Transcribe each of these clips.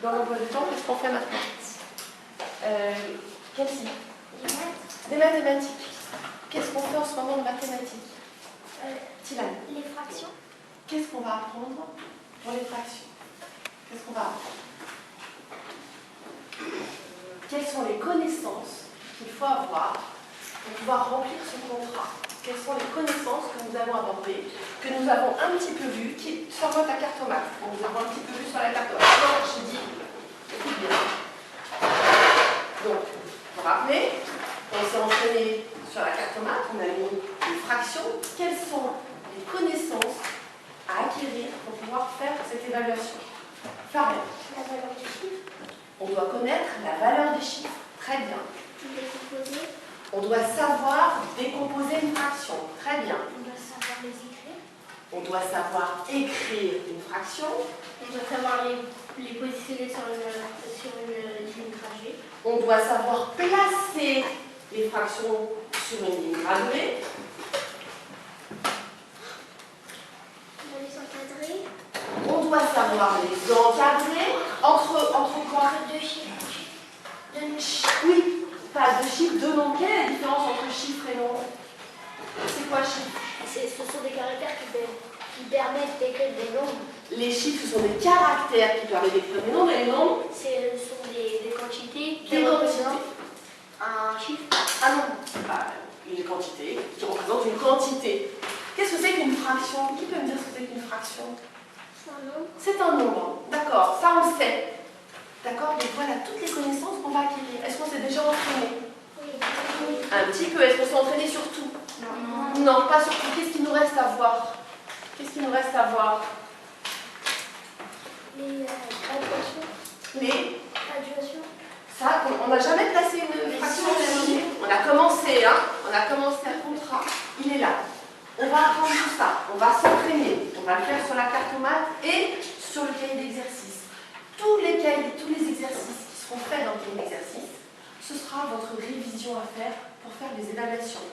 Dans l'emploi du temps, qu'est-ce qu'on fait maintenant? Kelsey? Des mathématiques. Qu'est-ce qu'on fait en ce moment de mathématiques? Tilane? Les fractions. Qu'est-ce qu'on va apprendre pour les fractions? Qu'est-ce qu'on va apprendre? Quelles sont les connaissances qu'il faut avoir pour pouvoir remplir ce contrat? Quelles sont les connaissances que nous avons abordées, que nous avons un petit peu vues, qui surmontent la cartomate? Nous avons un petit peu vu sur la cartomate. Alors, je dis, écoute bien. Donc, vous vous rappelez, on s'est entraîné sur la cartomate, on a mis les fractions. Quelles sont les connaissances à acquérir pour pouvoir faire cette évaluation? Fabien. La valeur du chiffre. On doit connaître la valeur des chiffres. Très bien. Les composés. On doit savoir décomposer une fraction. Très bien. On doit savoir les écrire. On doit savoir écrire une fraction. On doit savoir les positionner sur une ligne gravée. On doit savoir placer les fractions sur une ligne gravée. On doit les encadrer. On doit savoir les encadrer. Entre quoi? Deux chiffres. Oui, pas de chiffres, deux nombres. Quelle est la différence entre chiffre et nombre? C'est quoi chiffre? Ce sont des caractères qui permettent d'écrire des nombres. Les chiffres, ce sont des caractères qui permettent d'écrire des nombres, et les nombres, Ce sont des quantités qui des quantités. représentent un chiffre. Ah non, une quantité qui représente une quantité. Qu'est-ce que c'est qu'une fraction? Qui peut me dire ce que c'est qu'une fraction? C'est un nombre. C'est un nombre, d'accord, ça on le sait. D'accord, donc voilà toutes les connaissances qu'on va acquérir. Est-ce qu'on s'est déjà entraîné? Oui. Un petit peu. Est-ce qu'on s'est entraîné sur tout? Non. Non, pas sur tout. Qu'est-ce qu'il nous reste à voir? Qu'est-ce qu'il nous reste à voir? Les additions. Les... Additions. Ça, on n'a jamais placé une fraction. On a commencé, hein? On a commencé un contrat. Il est là. On va apprendre tout ça. On va s'entraîner. On va le faire sur la cartomate et sur le cahier d'exercice. Tous les exercices qui seront faits dans le cahier d'exercice, ce sera votre révision à faire pour faire les évaluations.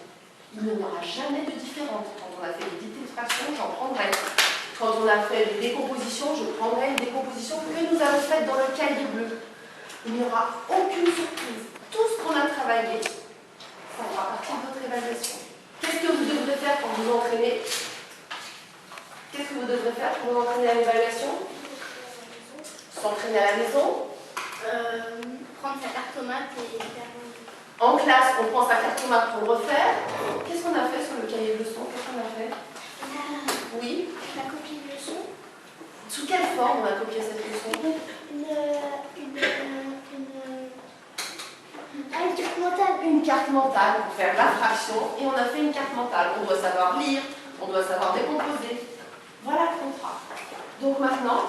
Il n'y en aura jamais de différente. Quand on a fait des dictées de fractions, j'en prendrai. Quand on a fait des décompositions, je prendrai une décomposition que nous avons faite dans le cahier bleu. Il n'y aura aucune surprise. Tout ce qu'on a travaillé, ça fera partie de votre évaluation. Qu'est-ce que vous devrez faire pour vous entraîner? Qu'est-ce que vous devrez faire pour vous entraîner à l'évaluation? S'entraîner à la maison. Prendre sa cartomate et faire... En classe, on prend sa cartomate pour le refaire. Qu'est-ce qu'on a fait sur le cahier de leçon? Qu'est-ce qu'on a fait? Oui. La copie de leçon. Sous quelle forme on a copié cette leçon? Une carte mentale. Une carte mentale pour faire la fraction. Et on a fait une carte mentale. On doit savoir lire, on doit savoir décomposer. Voilà le contrat. Donc maintenant,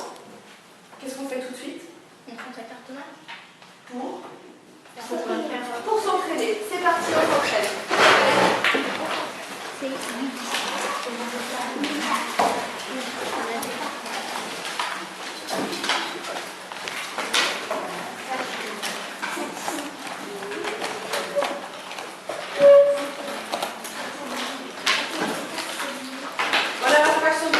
qu'est-ce qu'on fait tout de suite? On prend sa cartomate. Pour s'entraîner. C'est parti, on s'entraîne. C'est 8. Voilà la fraction de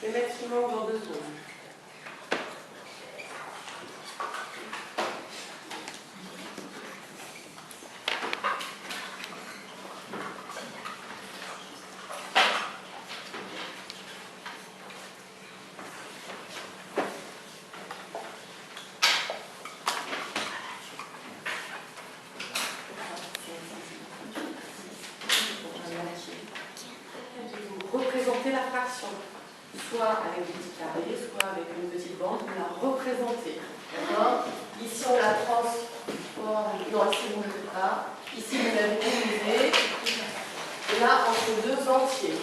les maximum dans 2 secondes. Représenter la fraction, soit avec des petits carrés, soit avec une petite bande, on la représenter. D'accord? Ici on la transforme, non ici vous ne le faites pas, ici vous l'avez divisé, et là entre 2 entiers.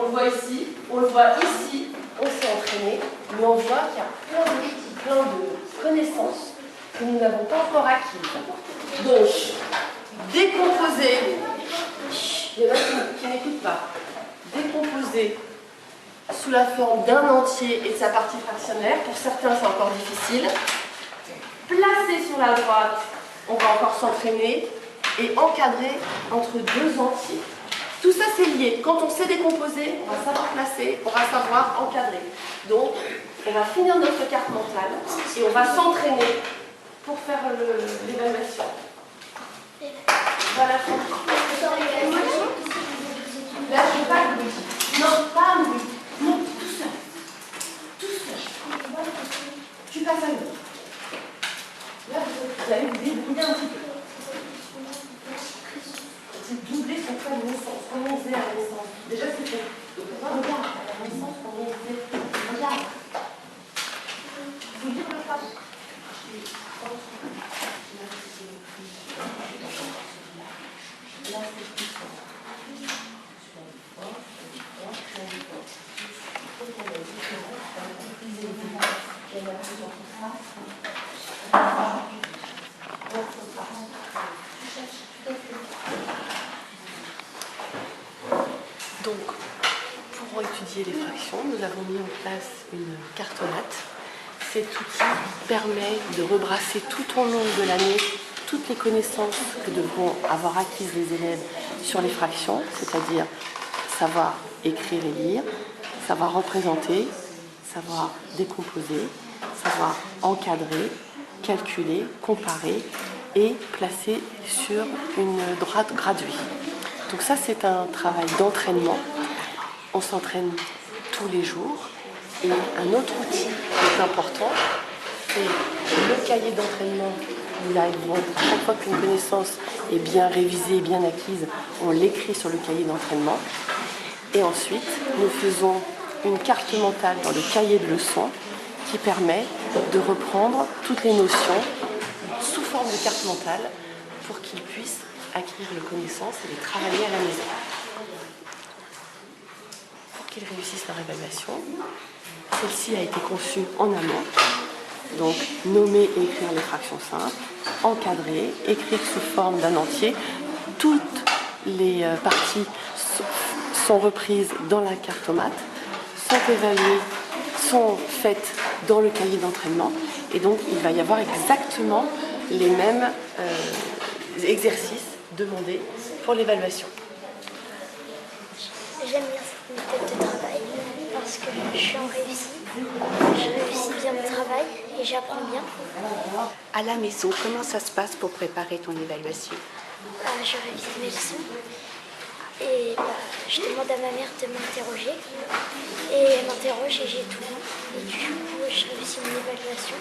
le voit ici, on le voit ici, on s'est entraîné, mais on voit qu'il y a plein de connaissances que nous n'avons pas encore acquises. Donc, décomposer, il y en a qui n'écoutent pas, décomposer sous la forme d'un entier et de sa partie fractionnaire, pour certains c'est encore difficile. Placer sur la droite, on va encore s'entraîner, et encadrer entre deux entiers. Tout ça c'est lié. Quand on sait décomposer, on va savoir placer, on va savoir encadrer. Donc, on va finir notre carte mentale et on va s'entraîner pour faire l'évaluation. Voilà. Là, je ne veux pas un bruit. Non, pas un bruit. Non, tout seul. Tout seul. Tu passes à l'autre. Là, vous allez vous débrouiller un petit peu. C'est doubler son poids de naissance. Comment on faisait à la naissance? Déjà, c'est fait. Regarde, à la naissance, comment on faisait. Regarde. Vous dire le pas. Là, c'est plus fort. Donc, pour étudier les fractions, nous avons mis en place une cartomate. Cet outil permet de rebrasser tout au long de l'année toutes les connaissances que devront avoir acquises les élèves sur les fractions, c'est-à-dire savoir écrire et lire, savoir représenter, savoir décomposer, savoir encadrer, calculer, comparer et placer sur une droite graduée. Donc ça, c'est un travail d'entraînement. On s'entraîne tous les jours. Et un autre outil qui est important, c'est le cahier d'entraînement. Là, à chaque fois qu'une connaissance est bien révisée et bien acquise, on l'écrit sur le cahier d'entraînement. Et ensuite, nous faisons une carte mentale dans le cahier de leçons qui permet de reprendre toutes les notions sous forme de carte mentale pour qu'ils puissent acquérir les connaissances et les travailler à la maison. Pour qu'ils réussissent leur évaluation, celle-ci a été conçue en amont. Donc, nommer et écrire les fractions simples, encadrer, écrire sous forme d'un entier. Toutes les parties sont reprises dans la cartomate, sont évaluées, sont faites dans le cahier d'entraînement. Et donc, il va y avoir exactement les mêmes exercices demandés pour l'évaluation. J'aime bien cette méthode de travail parce que je suis en réussite. Je réussis bien mon travail et j'apprends bien. À la maison, comment ça se passe pour préparer ton évaluation? Je révise mes leçons et je demande à ma mère de m'interroger. Et elle m'interroge et j'ai tout bon. Et du coup, je réussis mon évaluation.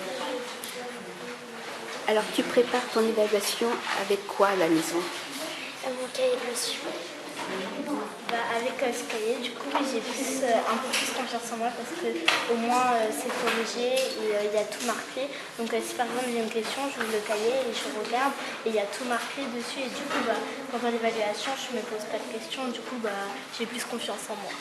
Alors, tu prépares ton évaluation avec quoi à la maison? Mon cahier de leçons. Avec ce cahier, du coup, j'ai un peu plus confiance en moi parce que au moins c'est corrigé et il y a tout marqué. Donc si par exemple j'ai une question, je ouvre le cahier et je regarde et il y a tout marqué dessus et du coup pendant l'évaluation je me pose pas de questions, du coup j'ai plus confiance en moi.